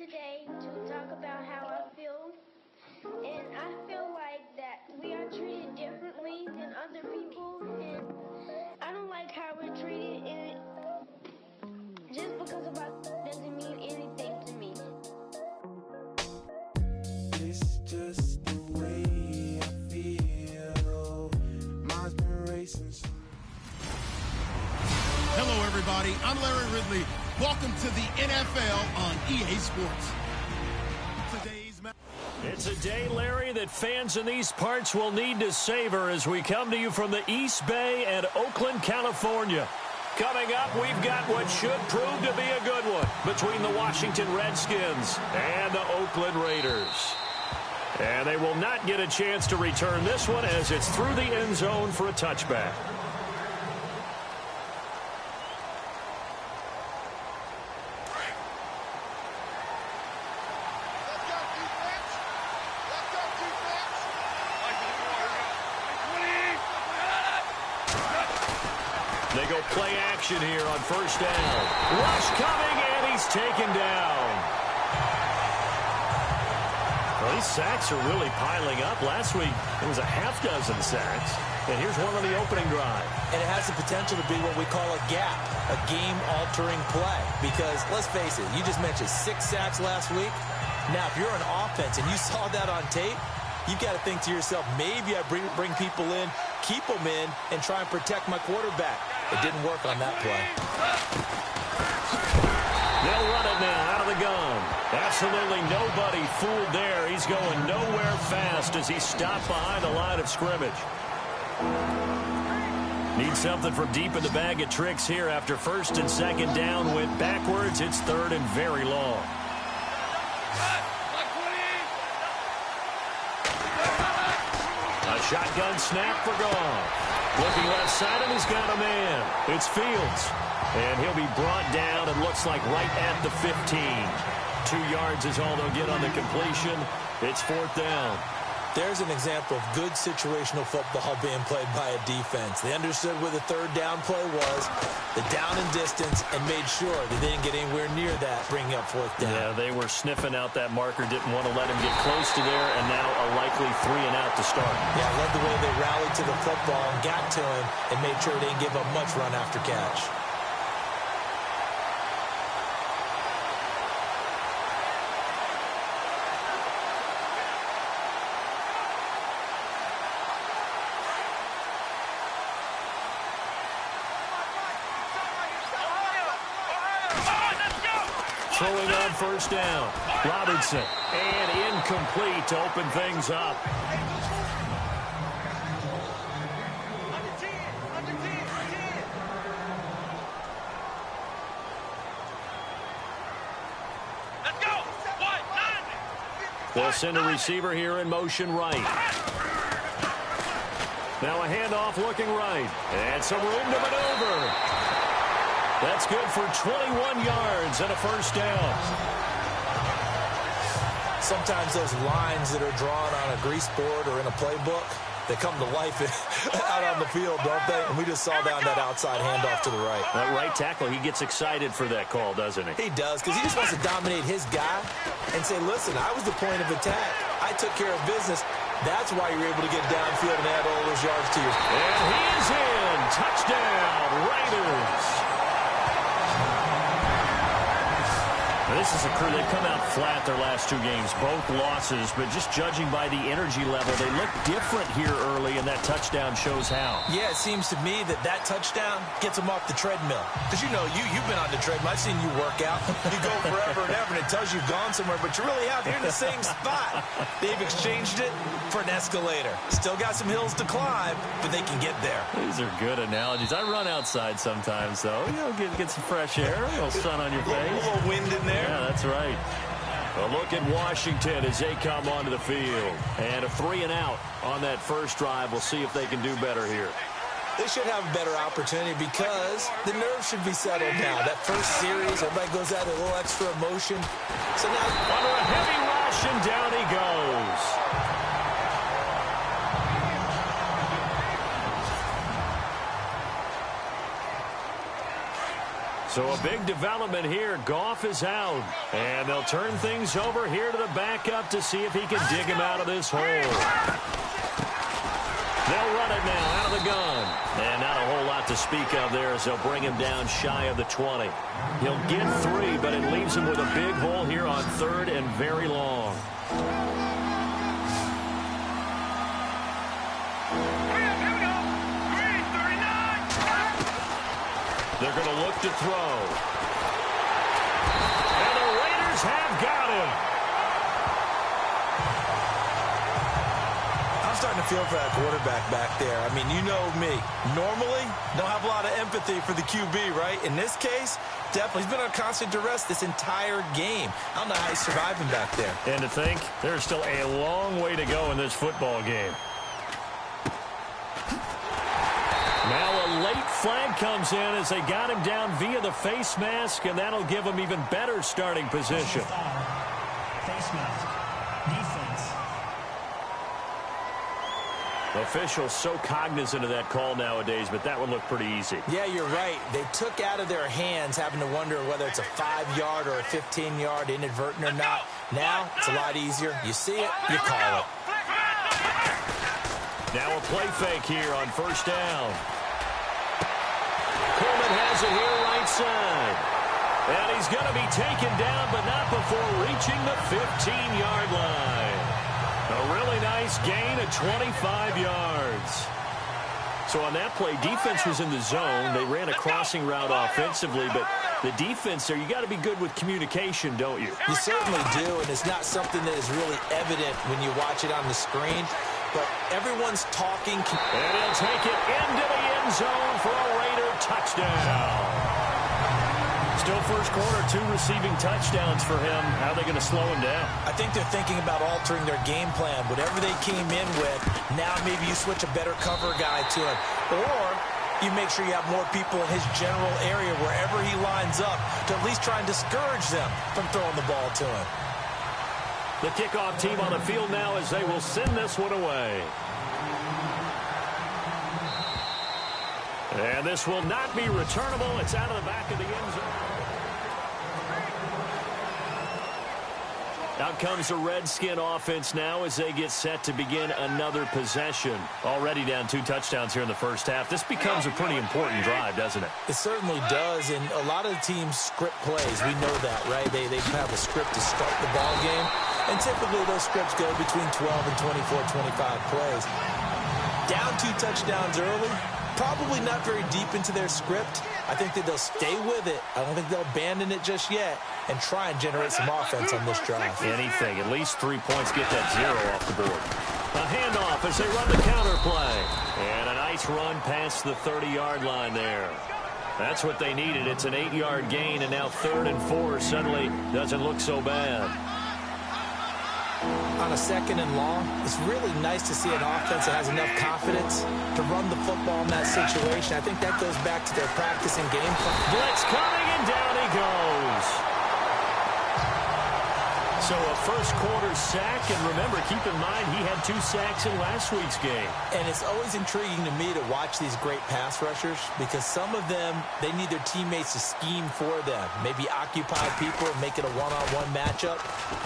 today to talk about how I feel. And I feel like that we are treated differently than other people. And I don't like how we're treated. And just because of our doesn't mean anything to me. It's just the way I feel. Mine's been racing. Hello, everybody. I'm Larry Ridley. Welcome to the NFL on EA Sports. Today's match. It's a day, Larry, that fans in these parts will need to savor as we come to you from the East Bay and Oakland, California. Coming up, we've got what should prove to be a good one between the Washington Redskins and the Oakland Raiders. And they will not get a chance to return this one as it's through the end zone for a touchback. They go play action here on first down. Rush coming, and he's taken down. Well, these sacks are really piling up. Last week, it was a half dozen sacks. And here's one on the opening drive. And it has the potential to be what we call a gap, a game-altering play. Because, let's face it, you just mentioned 6 sacks last week. Now, if you're an offense and you saw that on tape, you've got to think to yourself, maybe I bring people in, keep them in, and try and protect my quarterback. It didn't work on that play. They'll run it now out of the gun. Absolutely nobody fooled there. He's going nowhere fast as he's stopped behind the line of scrimmage. Need something from deep in the bag of tricks here after first and second down. Went backwards. It's third and very long. A shotgun snap for Goff. Looking left side, and he's got a man. It's Fields. And he'll be brought down, and looks like right at the 15. 2 yards is all they'll get on the completion. It's fourth down. There's an example of good situational football being played by a defense. They understood where the third down play was, the down and distance, and made sure that they didn't get anywhere near that, bringing up fourth down. Yeah, they were sniffing out that marker, didn't want to let him get close to there, and now a likely 3 and out to start. Yeah, I love the way they rallied to the football and got to him and made sure they didn't give up much run after catch. Throwing on first down. Robinson. And incomplete to open things up. Let's go. They'll send a receiver here in motion right. Now a handoff looking right. And some room to maneuver. That's good for 21 yards and a first down. Sometimes those lines that are drawn on a grease board or in a playbook, they come to life out on the field, don't they? And we just saw down that outside handoff to the right. That right tackle, he gets excited for that call, doesn't he? He does, because he just wants to dominate his guy and say, listen, I was the point of attack. I took care of business. That's why you're able to get downfield and add all those yards to your... And he is in. Touchdown, Raiders. This is a crew. They've come out flat their last 2 games, both losses, but just judging by the energy level, they look different here early, and that touchdown shows how. Yeah, it seems to me that touchdown gets them off the treadmill. Because, you know, you've been on the treadmill. I've seen you work out. You go forever and ever, and it tells you you've gone somewhere, but you really have. You're in the same spot. They've exchanged it for an escalator. Still got some hills to climb, but they can get there. These are good analogies. I run outside sometimes, though. You know, get some fresh air, a little sun on your face. A little wind in there. Yeah, that's right. A look at Washington as they come onto the field. And a 3 and out on that first drive. We'll see if they can do better here. They should have a better opportunity because the nerves should be settled now. That first series, everybody goes out a little extra emotion. So now under a heavy rush, and down he goes. So a big development here. Goff is out. And they'll turn things over here to the backup to see if he can dig him out of this hole. They'll run it now out of the gun. And not a whole lot to speak of there as they'll bring him down shy of the 20. He'll get 3, but it leaves him with a big hole here on 3rd and very long. They're going to look to throw. And the Raiders have got him. I'm starting to feel for that quarterback back there. I mean, you know me. Normally, don't have a lot of empathy for the QB, right? In this case, definitely. He's been on constant duress this entire game. I don't know how he's surviving back there. And to think, there's still a long way to go in this football game. Now a late flag comes in as they got him down via the face mask, and that'll give him even better starting position. Face mask. Defense. Officials so cognizant of that call nowadays, but that one looked pretty easy. Yeah, you're right. They took out of their hands having to wonder whether it's a 5-yard or a 15-yard inadvertent or not. Now it's a lot easier. You see it, you call it. Now a play fake here on 1st down. Coleman has it here right side. And he's going to be taken down, but not before reaching the 15-yard line. A really nice gain of 25 yards. So on that play, defense was in the zone. They ran a crossing route offensively, but the defense there, you got to be good with communication, don't you? You certainly do, and it's not something that is really evident when you watch it on the screen. But everyone's talking. And he'll take it into the end zone for a Raider touchdown. Still first quarter, 2 receiving touchdowns for him. How are they going to slow him down? I think they're thinking about altering their game plan. Whatever they came in with, now maybe you switch a better cover guy to him. Or you make sure you have more people in his general area wherever he lines up to at least try and discourage them from throwing the ball to him. The kickoff team on the field now as they will send this one away. And this will not be returnable. It's out of the back of the end zone. Out comes the Redskin offense now as they get set to begin another possession. Already down 2 touchdowns here in the first half. This becomes a pretty important drive, doesn't it? It certainly does, and a lot of the teams script plays. We know that, right? They have a script to start the ball game, and typically those scripts go between 12 and 24, 25 plays. Down 2 touchdowns early, probably not very deep into their script. I think that they'll stay with it. I don't think they'll abandon it just yet and try and generate some offense on this drive. Anything. At least 3 points, get that 0 off the board. A handoff as they run the counter play. And a nice run past the 30-yard line there. That's what they needed. It's an 8-yard gain, and now 3rd and 4 suddenly doesn't look so bad. On a 2nd and long, it's really nice to see an offense that has enough confidence to run the football in that situation. I think that goes back to their practice and game plan. Blitz coming, and down he goes. So a first quarter sack, and remember, keep in mind, he had 2 sacks in last week's game. And it's always intriguing to me to watch these great pass rushers because some of them, they need their teammates to scheme for them. Maybe occupy people and make it a one-on-one matchup.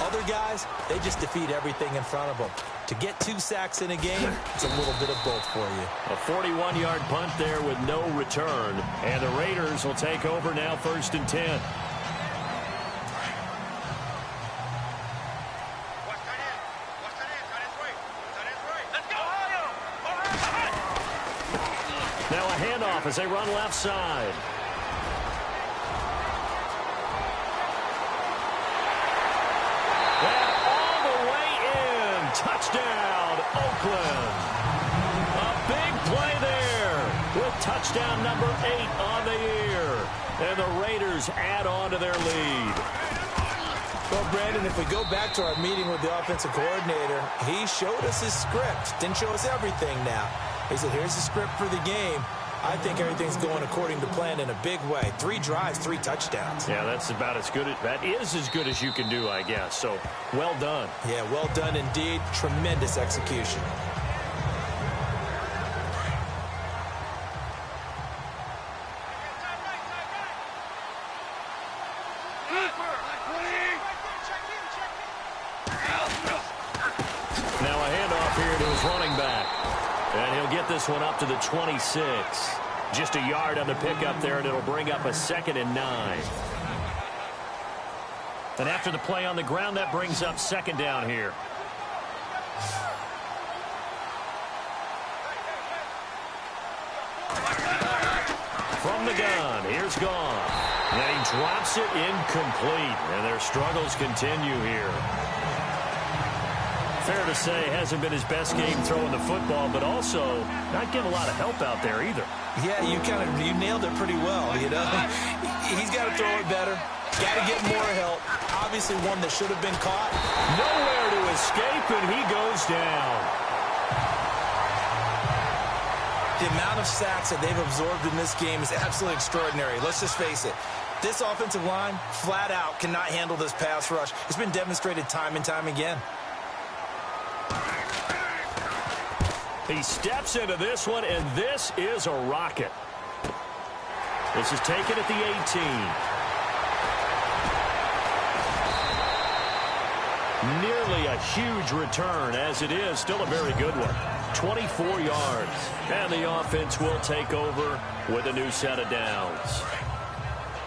Other guys, they just defeat everything in front of them. To get 2 sacks in a game, it's a little bit of both for you. A 41-yard punt there with no return. And the Raiders will take over now 1st and 10. Now a handoff as they run left side. And all the way in. Touchdown, Oakland. A big play there with touchdown number 8 on the year. And the Raiders add on to their lead. Well, Brandon, if we go back to our meeting with the offensive coordinator, he showed us his script. Didn't show us everything now. He said, here's the script for the game. I think everything's going according to plan in a big way. 3 drives, 3 touchdowns. Yeah, that's about as good. That is as good as you can do, I guess. So, well done. Yeah, well done indeed. Tremendous execution. to his running back. And he'll get this one up to the 26. Just a yard on the pickup there, and it'll bring up a 2nd and 9. And after the play on the ground, that brings up 2nd down here. From the gun, here's Goff. And he drops it incomplete, and their struggles continue here. Fair to say, hasn't been his best game throwing the football, but also not getting a lot of help out there either. Yeah, you nailed it pretty well, you know. He's got to throw it better. Got to get more help. Obviously one that should have been caught. Nowhere to escape, and he goes down. The amount of sacks that they've absorbed in this game is absolutely extraordinary. Let's just face it. This offensive line, flat out, cannot handle this pass rush. It's been demonstrated time and time again. He steps into this one, and this is a rocket. This is taken at the 18. Nearly a huge return, as it is still a very good one. 24 yards. And the offense will take over with a new set of downs.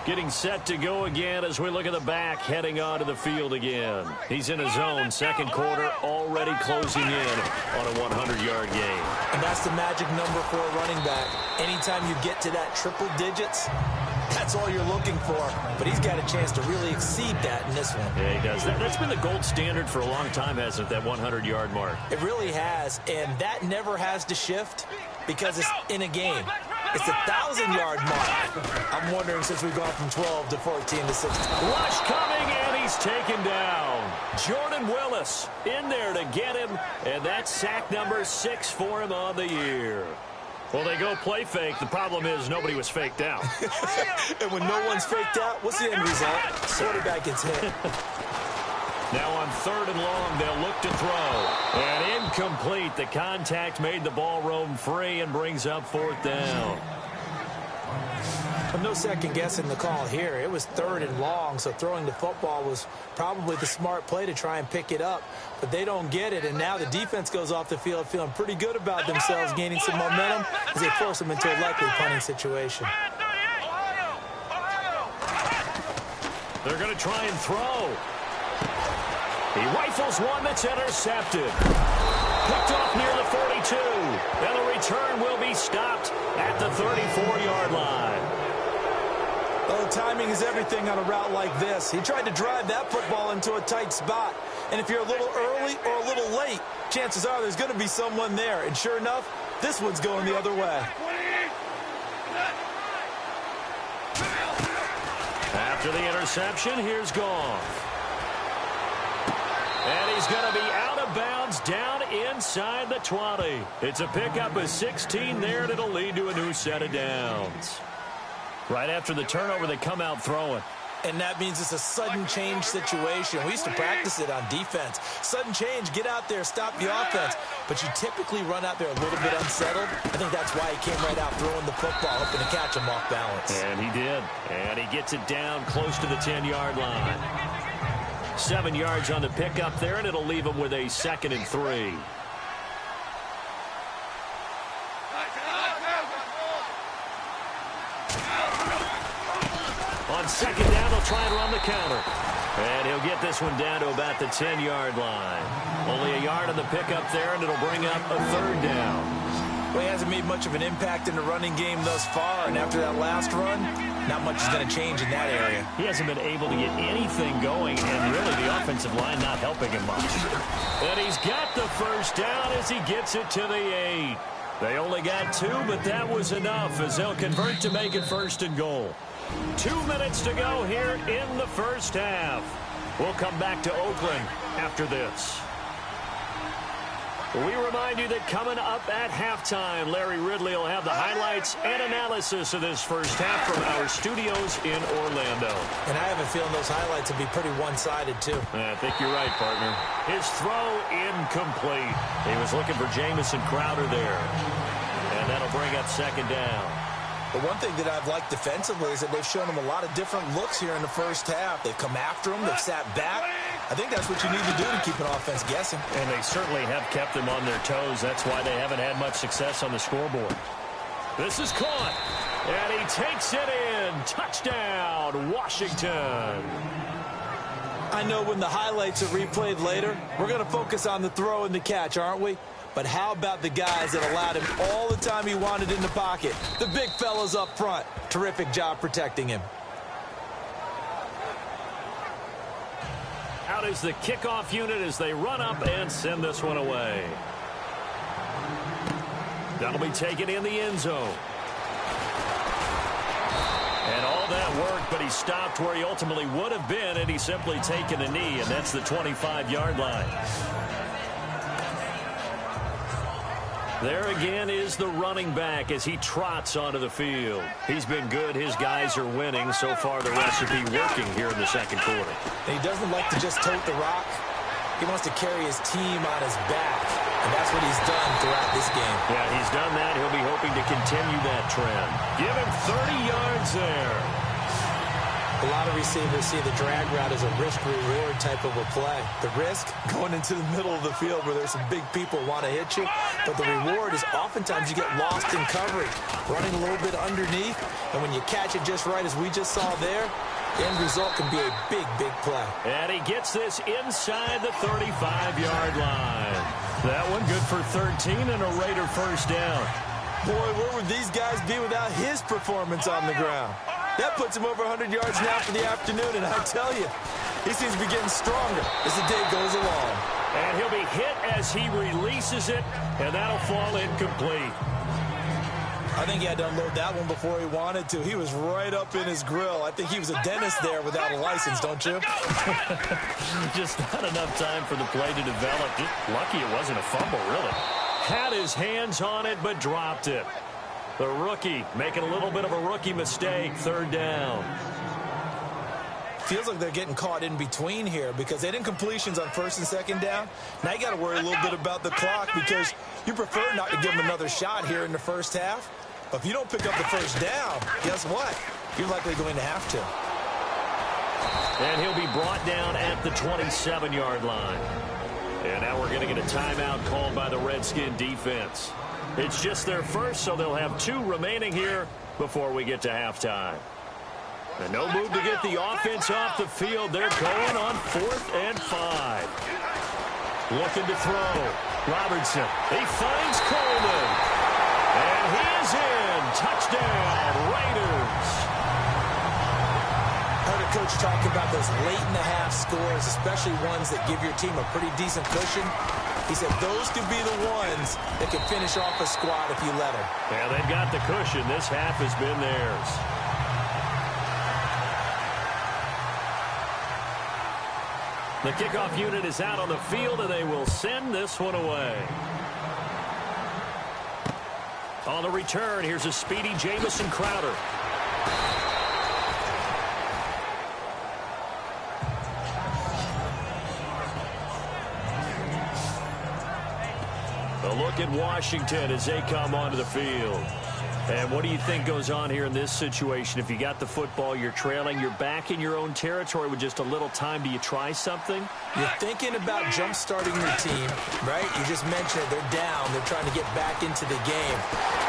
Getting set to go again as we look at the back, heading onto the field again. He's in his zone, second quarter, already closing in on a 100-yard game. And that's the magic number for a running back. Anytime you get to that triple digits, that's all you're looking for. But he's got a chance to really exceed that in this one. Yeah, he does. That's been the gold standard for a long time, hasn't it, that 100-yard mark? It really has, and that never has to shift because it's in a game. It's the 1,000-yard mark. I'm wondering, since we've gone from 12 to 14 to 16. Rush coming, and he's taken down. Jordan Willis in there to get him, and that's sack number 6 for him on the year. Well, they go play fake. The problem is nobody was faked out. And when no one's faked out, what's the end result? Quarterback gets hit. Now on 3rd and long, they'll look to throw. And incomplete. The contact made the ball roam free and brings up 4th down. No second guessing the call here. It was 3rd and long, so throwing the football was probably the smart play to try and pick it up. But they don't get it, and now the defense goes off the field feeling pretty good about themselves, gaining some momentum as they force them into a likely punting situation. They're going to try and throw. He rifles one that's intercepted. Picked off near the 42. And the return will be stopped at the 34-yard line. Oh, timing is everything on a route like this. He tried to drive that football into a tight spot. And if you're a little early or a little late, chances are there's going to be someone there. And sure enough, this one's going the other way. After the interception, here's Goff. And he's going to be out of bounds down inside the 20. It's a pickup of 16 there, and it'll lead to a new set of downs. Right after the turnover, they come out throwing. And that means it's a sudden change situation. We used to practice it on defense. Sudden change, get out there, stop the offense. But you typically run out there a little bit unsettled. I think that's why he came right out throwing the football, hoping to catch him off balance. And he did. And he gets it down close to the 10-yard line. 7 yards on the pickup there, and it'll leave him with a 2nd and 3. On 2nd down, they'll try and run the counter. And he'll get this one down to about the 10-yard line. Only a yard on the pickup there, and it'll bring up a 3rd down. Well, he hasn't made much of an impact in the running game thus far, and after that last run, not much is going to change in that area. He hasn't been able to get anything going, and really the offensive line not helping him much. And he's got the 1st down as he gets it to the 8. They only got 2, but that was enough as they'll convert to make it 1st and goal. 2 minutes to go here in the first half. We'll come back to Oakland after this. We remind you that coming up at halftime, Larry Ridley will have the highlights and analysis of this first half from our studios in Orlando. And I have a feeling those highlights will be pretty one-sided, too. I think you're right, partner. His throw incomplete. He was looking for Jamison Crowder there. And that'll bring up 2nd down. But one thing that I've liked defensively is that they've shown him a lot of different looks here in the first half. They've come after him. They've sat back. I think that's what you need to do to keep an offense guessing. And they certainly have kept them on their toes. That's why they haven't had much success on the scoreboard. This is caught. And he takes it in. Touchdown, Washington. I know when the highlights are replayed later, we're going to focus on the throw and the catch, aren't we? But how about the guys that allowed him all the time he wanted in the pocket? The big fellas up front. Terrific job protecting him. Out is the kickoff unit as they run up and send this one away. That'll be taken in the end zone. And all that worked, but he stopped where he ultimately would have been, and he's simply taken a knee, and that's the 25-yard line. There again is the running back as he trots onto the field. He's been good. His guys are winning. So far, the recipe working here in the second quarter. And he doesn't like to just tote the rock. He wants to carry his team on his back, and that's what he's done throughout this game. Yeah, he's done that. He'll be hoping to continue that trend. Give him 30 yards there. A lot of receivers see the drag route as a risk-reward type of a play. The risk, going into the middle of the field where there's some big people want to hit you. But the reward is oftentimes you get lost in coverage, running a little bit underneath. And when you catch it just right, as we just saw there, the end result can be a big, big play. And he gets this inside the 35-yard line. That one good for 13 and a Raider first down. Boy, where would these guys be without his performance on the ground? That puts him over 100 yards now for the afternoon, and I tell you, he seems to be getting stronger as the day goes along. And he'll be hit as he releases it, and that'll fall incomplete. I think he had to unload that one before he wanted to. He was right up in his grill. I think he was a dentist there without a license, don't you? Just not enough time for the play to develop. Just lucky it wasn't a fumble, really. Had his hands on it, but dropped it. The rookie making a little bit of a rookie mistake, third down. Feels like they're getting caught in between here because they didn't completions on first and second down. Now you got to worry a little bit about the clock because you prefer not to give them another shot here in the first half. But if you don't pick up the first down, guess what? You're likely going to have to. And he'll be brought down at the 27-yard line. And now we're going to get a timeout called by the Redskin defense. It's just their first, so they'll have 2 remaining here before we get to halftime. And no move to get the offense off the field. They're going on 4th and 5. Looking to throw. Robertson. He finds Coleman. And he is in. Touchdown, Raiders. Heard a coach talk about those late-in-the-half scores, especially ones that give your team a pretty decent cushion. He said those could be the ones that could finish off a squad if you let them. Yeah, they've got the cushion. This half has been theirs. The kickoff unit is out on the field, and they will send this one away. On the return, here's a speedy Jamison Crowder. A look at Washington as they come onto the field. And what do you think goes on here in this situation? If you got the football, you're trailing, you're back in your own territory with just a little time. Do you try something? You're thinking about jump-starting your team, right? You just mentioned it. They're down. They're trying to get back into the game.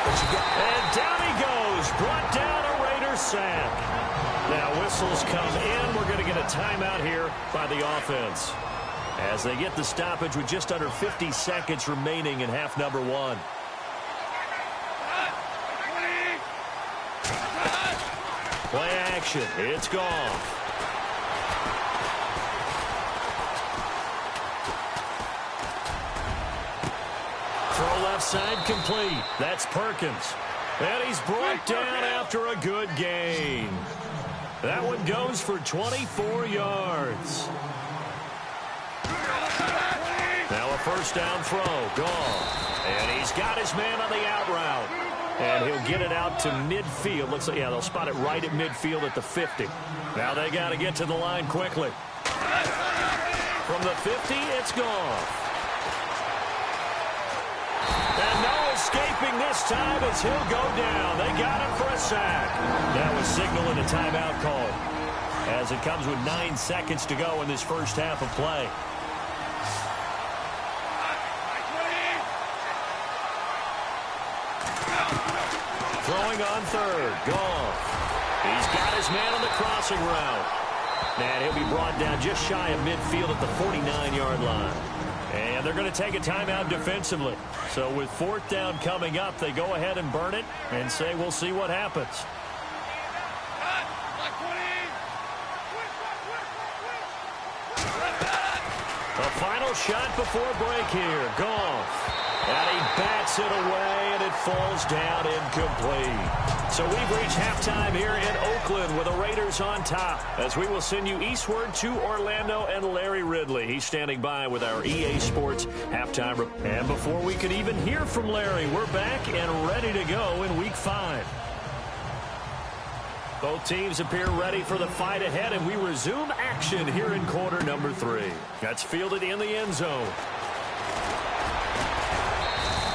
But you got... And down he goes. Brought down a Raider sack. Now whistles come in. We're going to get a timeout here by the offense, as they get the stoppage with just under 50 seconds remaining in half number 1. Play action. It's gone. Throw left side complete. That's Perkins. And he's brought down after a good gain. That one goes for 24 yards. Now a first down throw. Gone. And he's got his man on the out route. And he'll get it out to midfield. Looks like, yeah, they'll spot it right at midfield at the 50. Now they got to get to the line quickly. From the 50, it's gone. And Noah escaping this time as he'll go down. They got him for a sack. That was signaling a timeout call, as it comes with 9 seconds to go in this first half of play. Throwing on third. Goff. He's got his man on the crossing route. And he'll be brought down just shy of midfield at the 49-yard line. And they're going to take a timeout defensively. So with fourth down coming up, they go ahead and burn it and say we'll see what happens. A final shot before break here. Goff. And he bats it away, and it falls down incomplete. So we've reached halftime here in Oakland with the Raiders on top, as we will send you eastward to Orlando and Larry Ridley. He's standing by with our EA Sports halftime. And before we could even hear from Larry, we're back and ready to go in Week 5. Both teams appear ready for the fight ahead, and we resume action here in quarter number 3. That's fielded in the end zone.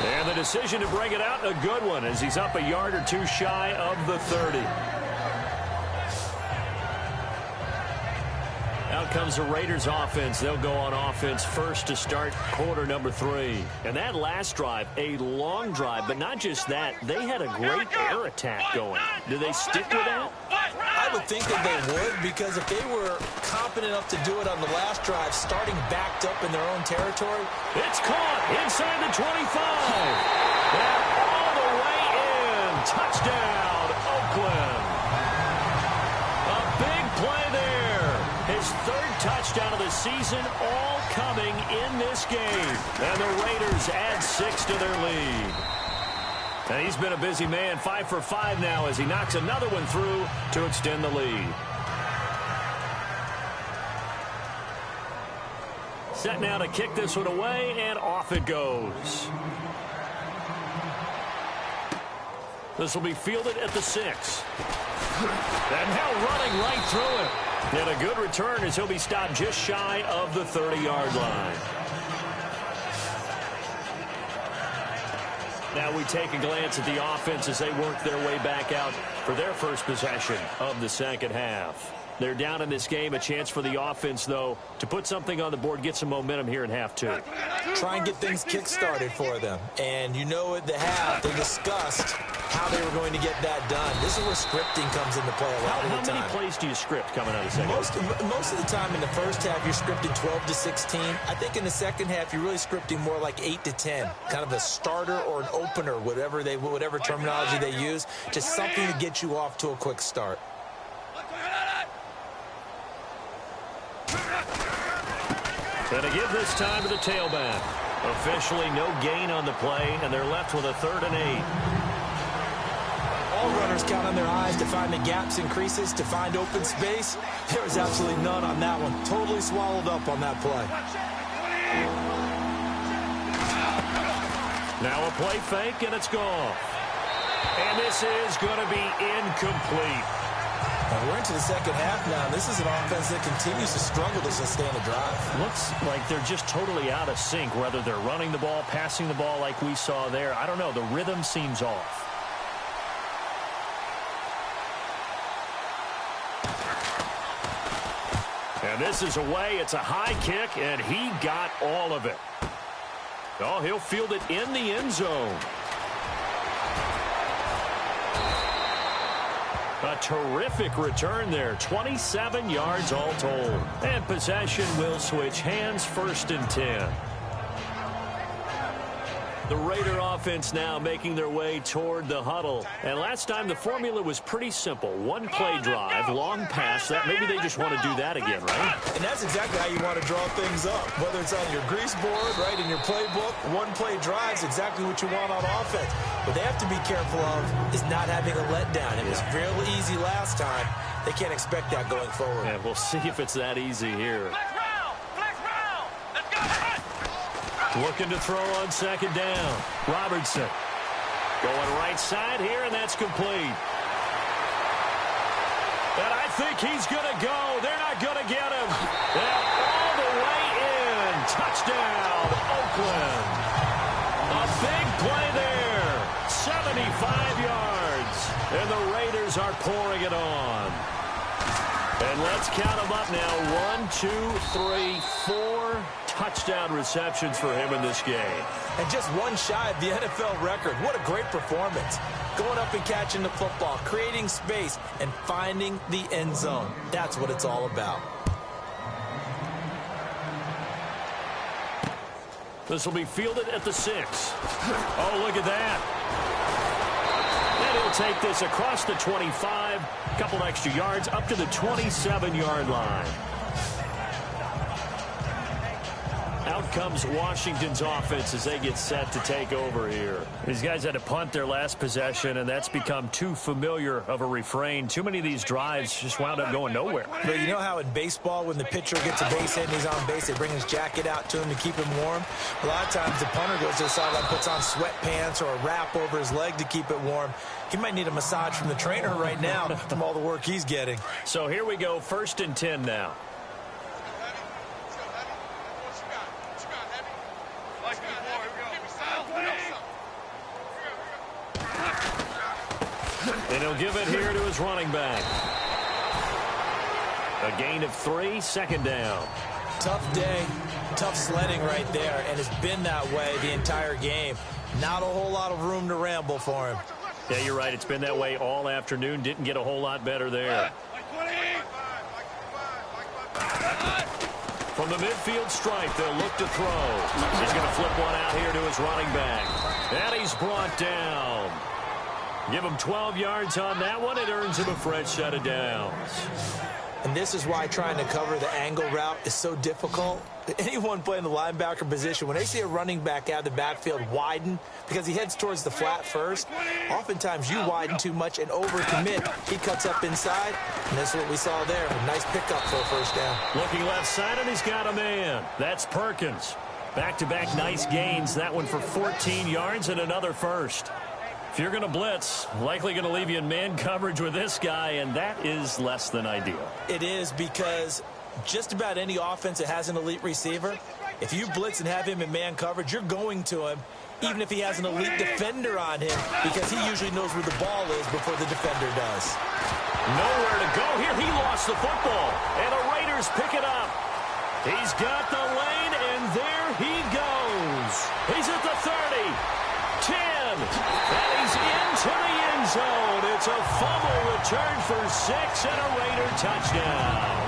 And the decision to bring it out, a good one, as he's up a yard or two shy of the 30. Out comes the Raiders offense. They'll go on offense first to start quarter number 3. And that last drive, a long drive, but not just that. They had a great air attack going. Do they stick with that? I would think that they would, because if they were competent enough to do it on the last drive, starting backed up in their own territory. It's caught inside the 25. And all the way in. Touchdown, Oakland. A big play there. His third touchdown of the season, all coming in this game. And the Raiders add 6 to their lead. And he's been a busy man, 5 for 5 now as he knocks another one through to extend the lead. Set now to kick this one away, and off it goes. This will be fielded at the 6. And now running right through it. And a good return as he'll be stopped just shy of the 30-yard line. Now we take a glance at the offense as they work their way back out for their first possession of the second half. They're down in this game. A chance for the offense, though, to put something on the board, get some momentum here in half 2. Try and get things kick-started for them. And you know at the half, they discussed how they were going to get that done. This is where scripting comes into play a lot of the time. How many plays do you script coming out of the second half? Most of the time in the first half, you're scripting 12 to 16. I think in the second half, you're really scripting more like 8 to 10. Kind of a starter or an opener, whatever terminology they use. Just something to get you off to a quick start. And to give this time to the tailback. Officially no gain on the play, and they're left with a 3rd and 8. All runners count on their eyes to find the gaps and creases, to find open space. There was absolutely none on that one. Totally swallowed up on that play. Now a play fake, and it's gone. And this is going to be incomplete. And we're into the second half now. This is an offense that continues to struggle to sustain a drive. Looks like they're just totally out of sync, whether they're running the ball, passing the ball like we saw there. I don't know. The rhythm seems off. And this is away. It's a high kick, and he got all of it. Oh, he'll field it in the end zone. A terrific return there. 27 yards all told. And possession will switch hands, 1st and 10. The Raider offense now making their way toward the huddle. And last time the formula was pretty simple. One play drive, long pass. That maybe they just want to do that again, right? And that's exactly how you want to draw things up. Whether it's on your grease board, right, in your playbook, one play drive is exactly what you want on offense. What they have to be careful of is not having a letdown. It was real easy last time. They can't expect that going forward. And we'll see if it's that easy here. Looking to throw on 2nd down. Robertson going right side here, and that's complete. And I think he's going to go. They're not going to get him. And all the way in. Touchdown, Oakland. A big play there. And the Raiders are pouring it on. And let's count them up now. 1, 2, 3, 4 touchdown receptions for him in this game. And just one shy of the NFL record. What a great performance. Going up and catching the football, creating space, and finding the end zone. That's what it's all about. This will be fielded at the 6. Oh, look at that. And he'll take this across the 25, a couple extra yards, up to the 27-yard line. Out comes Washington's offense as they get set to take over here. These guys had to punt their last possession, and that's become too familiar of a refrain. Too many of these drives just wound up going nowhere. But you know how in baseball, when the pitcher gets a base hit and he's on base, they bring his jacket out to him to keep him warm? A lot of times the punter goes to the sideline, puts on sweatpants or a wrap over his leg to keep it warm. He might need a massage from the trainer right now from all the work he's getting. So here we go, 1st and 10 now. And he'll give it here to his running back. A gain of 3, 2nd down. Tough day, tough sledding right there, and it's been that way the entire game. Not a whole lot of room to ramble for him. Yeah, you're right. It's been that way all afternoon. Didn't get a whole lot better there. From the midfield stripe, they'll look to throw. He's going to flip one out here to his running back. And he's brought down. Give him 12 yards on that one. It earns him a fresh set of downs. And this is why trying to cover the angle route is so difficult. Anyone playing the linebacker position, when they see a running back out of the backfield widen because he heads towards the flat first, oftentimes you widen too much and overcommit. He cuts up inside, and that's what we saw there. A nice pickup for a first down. Looking left side, and he's got a man. That's Perkins. Back-to-back nice gains. That one for 14 yards and another first. If you're going to blitz, likely going to leave you in man coverage with this guy, and that is less than ideal. It is, because just about any offense that has an elite receiver, if you blitz and have him in man coverage, you're going to him, even if he has an elite defender on him, because he usually knows where the ball is before the defender does. Nowhere to go here. He lost the football, and the Raiders pick it up. He's got the lane, and there he goes. He's at the 30. 10, and he's into the end zone. It's a fumble return for 6 and a Raider touchdown.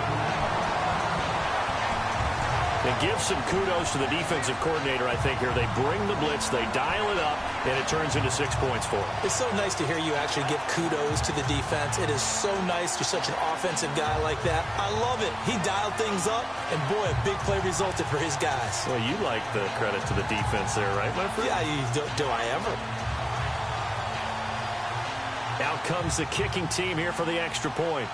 And give some kudos to the defensive coordinator, I think, here. They bring the blitz, they dial it up, and it turns into 6 points for them. It's so nice to hear you actually give kudos to the defense. It is so nice. You're such an offensive guy like that. I love it. He dialed things up, and boy, a big play resulted for his guys. Well, you like the credit to the defense there, right, my friend? Yeah, do I ever? Out comes the kicking team here for the extra point.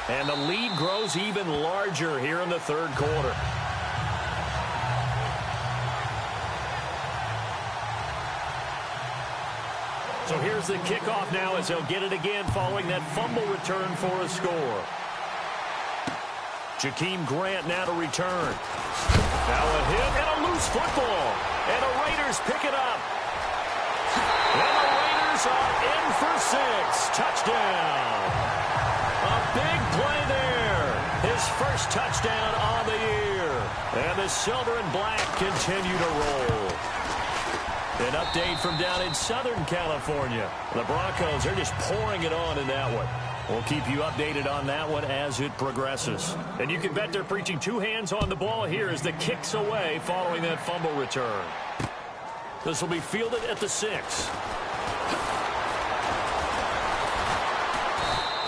And the lead grows even larger here in the 3rd quarter. So here's the kickoff now as they'll get it again following that fumble return for a score. Jakeem Grant now to return. Now a hit and a loose football. And the Raiders pick it up. And the Raiders are in for 6. Touchdown. A big play there. His first touchdown on the year. And the silver and black continue to roll. An update from down in Southern California. The Broncos are just pouring it on in that one. We'll keep you updated on that one as it progresses. And you can bet they're preaching 2 hands on the ball here as the kick's away following that fumble return. This will be fielded at the 6.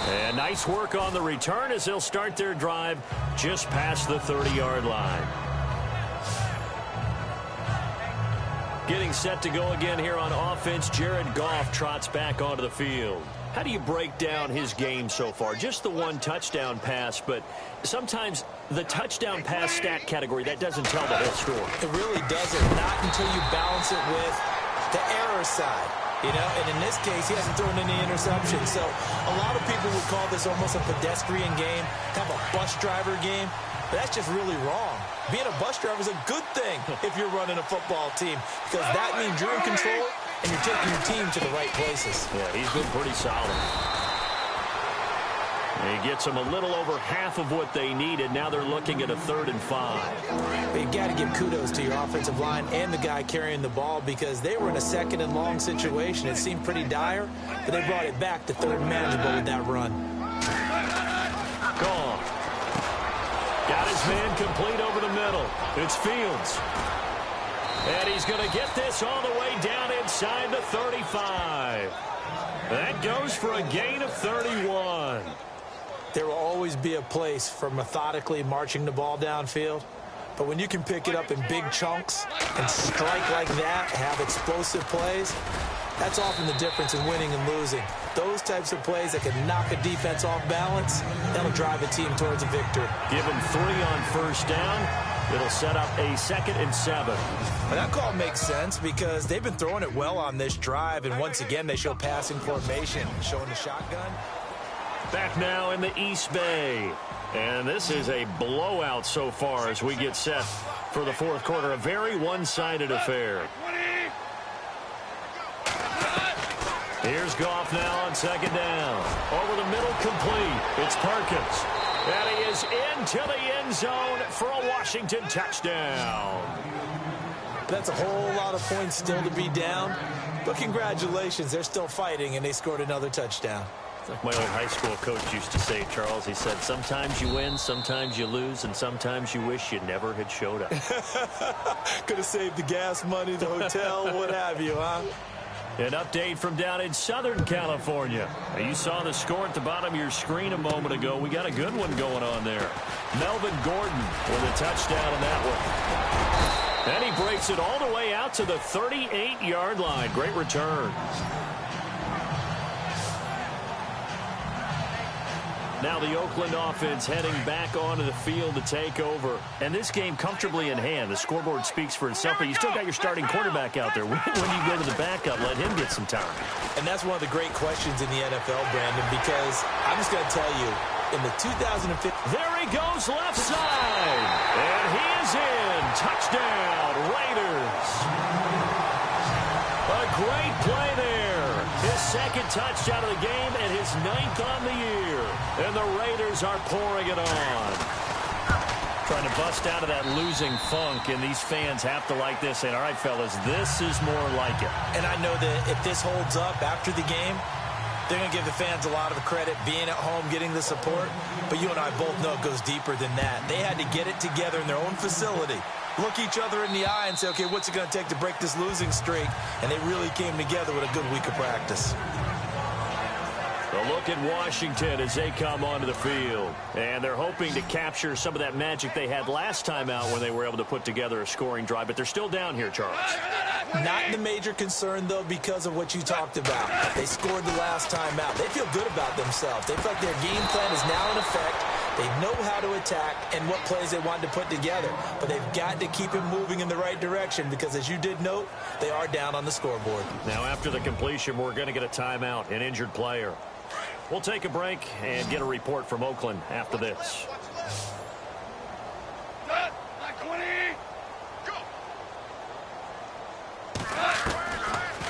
And nice work on the return as they'll start their drive just past the 30-yard line. Getting set to go again here on offense, Jared Goff trots back onto the field. How do you break down his game so far? Just the 1 touchdown pass, but sometimes the touchdown pass stat category, that doesn't tell the whole story. It really doesn't, not until you balance it with the error side. You know, and in this case, he hasn't thrown any interceptions. So a lot of people would call this almost a pedestrian game, kind of a bus driver game. But that's just really wrong. being a bus driver is a good thing if you're running a football team, because that means you're in control and you're taking your team to the right places. Yeah, he's been pretty solid. And he gets them a little over half of what they needed. Now they're looking at a 3rd and 5. But you've got to give kudos to your offensive line and the guy carrying the ball, because they were in a 2nd and long situation. It seemed pretty dire, but they brought it back to 3rd and manageable with that run. Gone. Got his man complete over the middle. It's Fields. And he's going to get this all the way down inside the 35. That goes for a gain of 31. There will always be a place for methodically marching the ball downfield. But when you can pick it up in big chunks and strike like that, have explosive plays, that's often the difference in winning and losing. Those types of plays that can knock a defense off balance, that'll drive a team towards a victory. Give him 3 on 1st down. It'll set up a 2nd and 7. And that call makes sense because they've been throwing it well on this drive, and once again they show passing formation, showing the shotgun. Back now in the East Bay. And this is a blowout so far as we get set for the 4th quarter. A very one-sided affair. Here's Goff now on 2nd down. Over the middle, complete. It's Perkins. And he is into the end zone for a Washington touchdown. That's a whole lot of points still to be down. But congratulations, they're still fighting, and they scored another touchdown. Like my old high school coach used to say, Charles, he said, sometimes you win, sometimes you lose, and sometimes you wish you never had showed up. Could have saved the gas money, the hotel, what have you, huh? An update from down in Southern California. Now, you saw the score at the bottom of your screen a moment ago. We got a good one going on there. Melvin Gordon with a touchdown on that one. And he breaks it all the way out to the 38-yard line. Great return. Now the Oakland offense heading back onto the field to take over. And this game comfortably in hand. The scoreboard speaks for itself, but you still got your starting quarterback out there. When you go to the backup, let him get some time. And that's one of the great questions in the NFL, Brandon, because I'm just going to tell you, in the 2015... There he goes left side. And he is in. Touchdown, Raiders. A great play there. His 2nd touchdown of the game and his 9th on the year. And the Raiders are pouring it on. Trying to bust out of that losing funk, and these fans have to like this. And all right, fellas, this is more like it. And I know that if this holds up after the game, they're going to give the fans a lot of credit, being at home, getting the support. But you and I both know it goes deeper than that. They had to get it together in their own facility, look each other in the eye and say, okay, what's it going to take to break this losing streak? And they really came together with a good week of practice. A look at Washington as they come onto the field. And they're hoping to capture some of that magic they had last time out when they were able to put together a scoring drive. But they're still down here, Charles. Not the major concern, though, because of what you talked about. They scored the last time out. They feel good about themselves. They feel like their game plan is now in effect. They know how to attack and what plays they want to put together. But they've got to keep it moving in the right direction because, as you did note, they are down on the scoreboard. Now, after the completion, we're going to get a timeout, an injured player. We'll take a break and get a report from Oakland after this.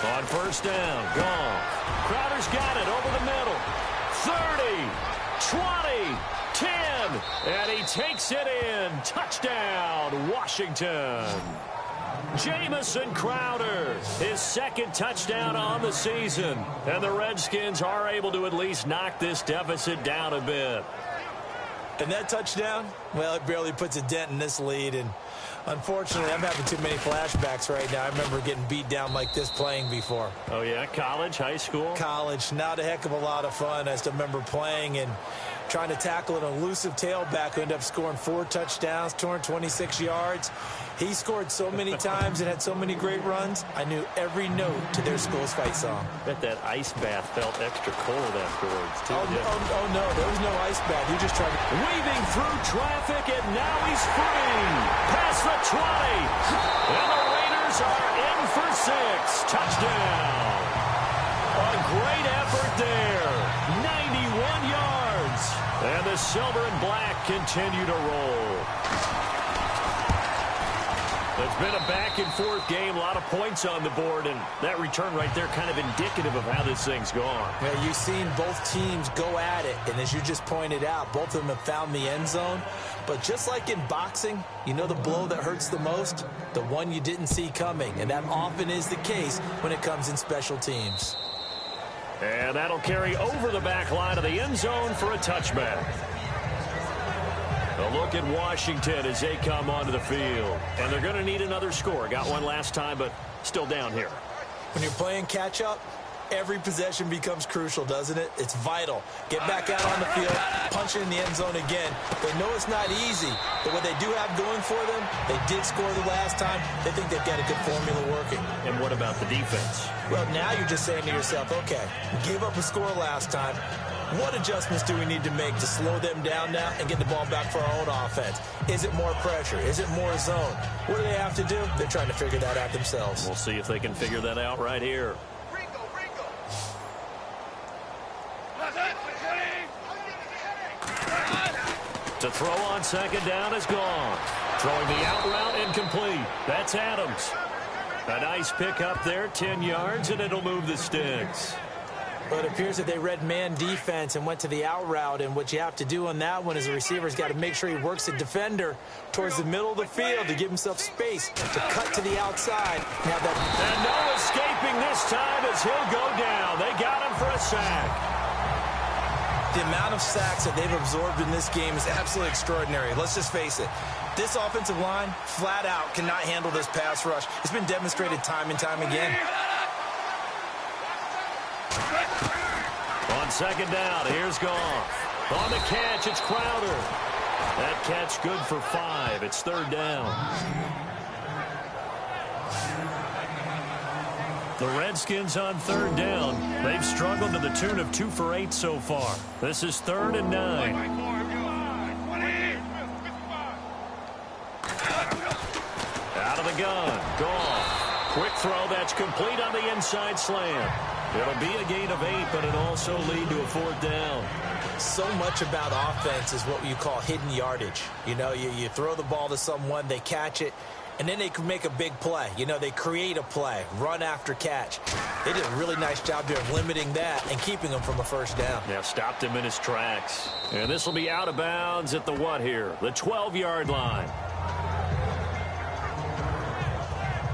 On 1st down, Goff. Crowder's got it over the middle. 30, 20, 10, and he takes it in. Touchdown, Washington. Jamison Crowder, his 2nd touchdown on the season. And the Redskins are able to at least knock this deficit down a bit. And that touchdown, well, it barely puts a dent in this lead. And unfortunately, I'm having too many flashbacks right now. I remember getting beat down like this playing before. Oh, yeah? College, high school? College. Not a heck of a lot of fun. I still remember playing and trying to tackle an elusive tailback who ended up scoring 4 touchdowns, 226 yards. He scored so many times and had so many great runs, I knew every note to their school's fight song. Bet that ice bath felt extra cold afterwards, too. Oh, no, there was no ice bath. You just tried to... Weaving through traffic, and now he's free. Past the 20. And the Raiders are in for 6. Touchdown. A great effort there. 91 yards. And the silver and black continue to roll. It's been a back-and-forth game, a lot of points on the board, and that return right there kind of indicative of how this thing's gone. Yeah, you've seen both teams go at it, and as you just pointed out, both of them have found the end zone. But just like in boxing, you know the blow that hurts the most? The one you didn't see coming, and that often is the case when it comes in special teams. And that'll carry over the back line of the end zone for a touchback. A look at Washington as they come onto the field. And they're going to need another score. Got one last time, but still down here. When you're playing catch-up, every possession becomes crucial, doesn't it? It's vital. Get back out on the field, punch it in the end zone again. They know it's not easy, but what they do have going for them, they did score the last time. They think they've got a good formula working. And what about the defense? Well, now you're just saying to yourself, okay, gave up a score last time. What adjustments do we need to make to slow them down now and get the ball back for our own offense? Is it more pressure? Is it more zone? What do they have to do? They're trying to figure that out themselves. We'll see if they can figure that out right here. To throw on second down is gone. Throwing the out route incomplete. That's Adams. A nice pick up there, 10 yards, and it'll move the sticks. Well, it appears that they read man defense and went to the out route, and what you have to do on that one is the receiver's got to make sure he works the defender towards the middle of the field to give himself space to cut to the outside. And no escaping this time as he'll go down. They got him for a sack. The amount of sacks that they've absorbed in this game is absolutely extraordinary. Let's just face it. This offensive line, flat out, cannot handle this pass rush. It's been demonstrated time and time again. On second down, here's Goff. On the catch, it's Crowder. That catch good for 5. It's third down. The Redskins on third down. They've struggled to the tune of 2 for 8 so far. This is 3rd and 9. Out of the gun. Goff. Quick throw that's complete on the inside slant. It'll be a gain of 8, but it'll also lead to a 4th down. So much about offense is what you call hidden yardage. You know, you throw the ball to someone, they catch it, and then they can make a big play. You know, they create a play, run after catch. They did a really nice job there of limiting that and keeping him from a first down. Yeah, stopped him in his tracks. And this will be out of bounds at the what here? The 12-yard line.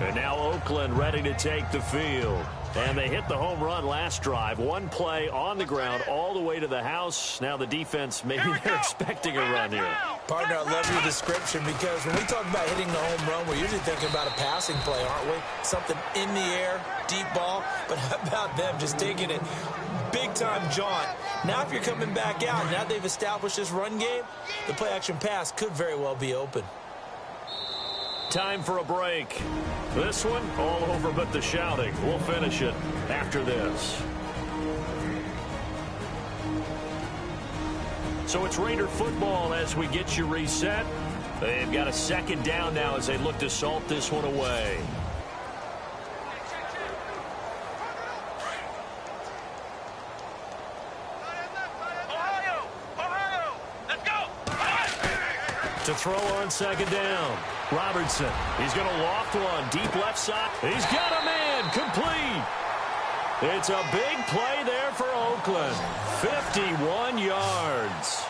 And now Oakland ready to take the field. And they hit the home run last drive. One play on the ground all the way to the house. Now the defense, maybe they're expecting a run here. Partner, I love your description because when we talk about hitting the home run, we're usually thinking about a passing play, aren't we? Something in the air, deep ball. But how about them just taking it big-time jaunt? Now if you're coming back out, now they've established this run game, the play-action pass could very well be open. Time for a break. This one, all over but the shouting. We'll finish it after this. So it's Raider football as we get you reset. They've got a second down now as they look to salt this one away. To throw on second down. Robertson. He's going to loft one. Deep left side. He's got a man. Complete. It's a big play there for Oakland. 51 yards.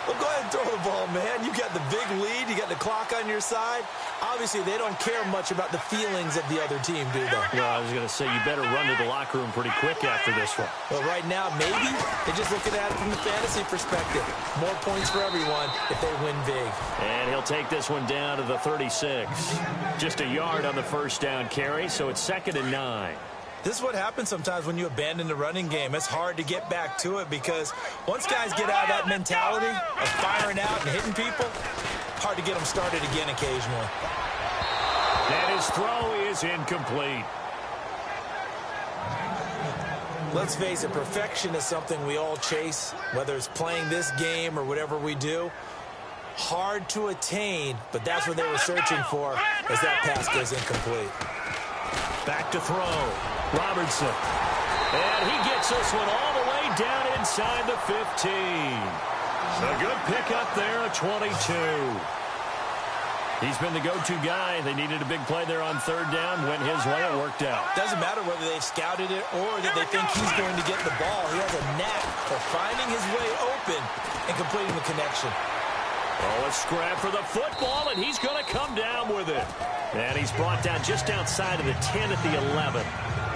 Well, go ahead and throw the ball, man. You got the big lead. You got the clock on your side. Obviously, they don't care much about the feelings of the other team, do they? Well, I was going to say, you better run to the locker room pretty quick after this one. Well, right now, maybe they're just looking at it from the fantasy perspective. More points for everyone if they win big. And he'll take this one down to the 36. Just a yard on the first down carry, so it's 2nd and 9. This is what happens sometimes when you abandon the running game. It's hard to get back to it because once guys get out of that mentality of firing out and hitting people, hard to get them started again occasionally. And his throw is incomplete. Let's face it, perfection is something we all chase, whether it's playing this game or whatever we do. Hard to attain, but that's what they were searching for as that pass goes incomplete. Back to throw. Robertson. And he gets this one all the way down inside the 15. A good pickup there, a 22. He's been the go-to guy. They needed a big play there on third down. Went his way. It worked out. Doesn't matter whether they've scouted it or that they think he's going to get the ball. He has a knack for finding his way open and completing the connection. Oh, a scrap for the football, and he's going to come down with it. And he's brought down just outside of the 10 at the 11.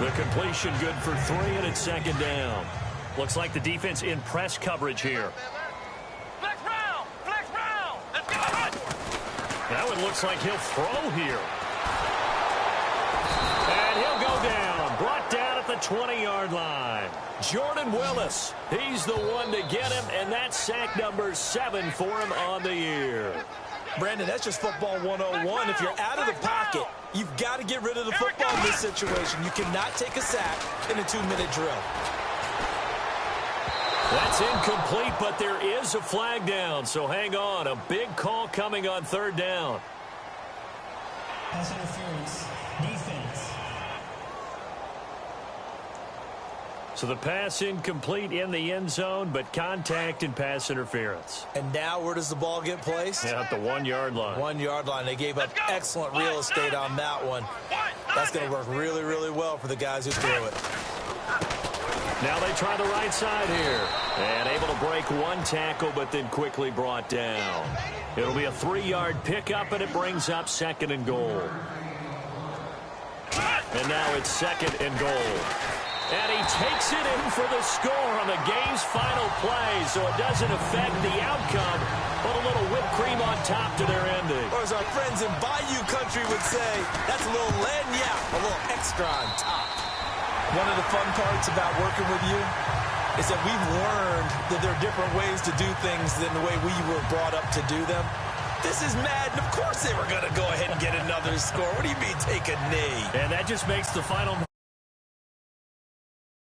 The completion good for 3, and it's second down. Looks like the defense in press coverage here. Flex round! Flex round! Let's go! That one looks like he'll throw here. And he'll go down. Brought down at the 20-yard line. Jordan Willis, he's the one to get him, and that's sack number 7 for him on the year. Brandon, that's just football 101. If you're out of the pocket, you've got to get rid of the football in this situation. You cannot take a sack in a 2-minute drill. That's incomplete, but there is a flag down, so hang on. A big call coming on third down. Pass interference. Defense. So the pass incomplete in the end zone, but contact and pass interference. And now where does the ball get placed? Yeah, at the 1-yard line. 1-yard line. They gave up excellent real estate on that one. That's going to work really, really well for the guys who threw it. Now they try the right side here. And able to break one tackle, but then quickly brought down. It'll be a 3-yard pickup, and it brings up second and goal. And now it's second and goal. And he takes it in for the score on the game's final play, so it doesn't affect the outcome, but a little whipped cream on top to their ending. Or as our friends in Bayou Country would say, that's a little lagniappe, a little extra on top. One of the fun parts about working with you is that we've learned that there are different ways to do things than the way we were brought up to do them. This is Madden. Of course they were going to go ahead and get another score. What do you mean take a knee? And that just makes the final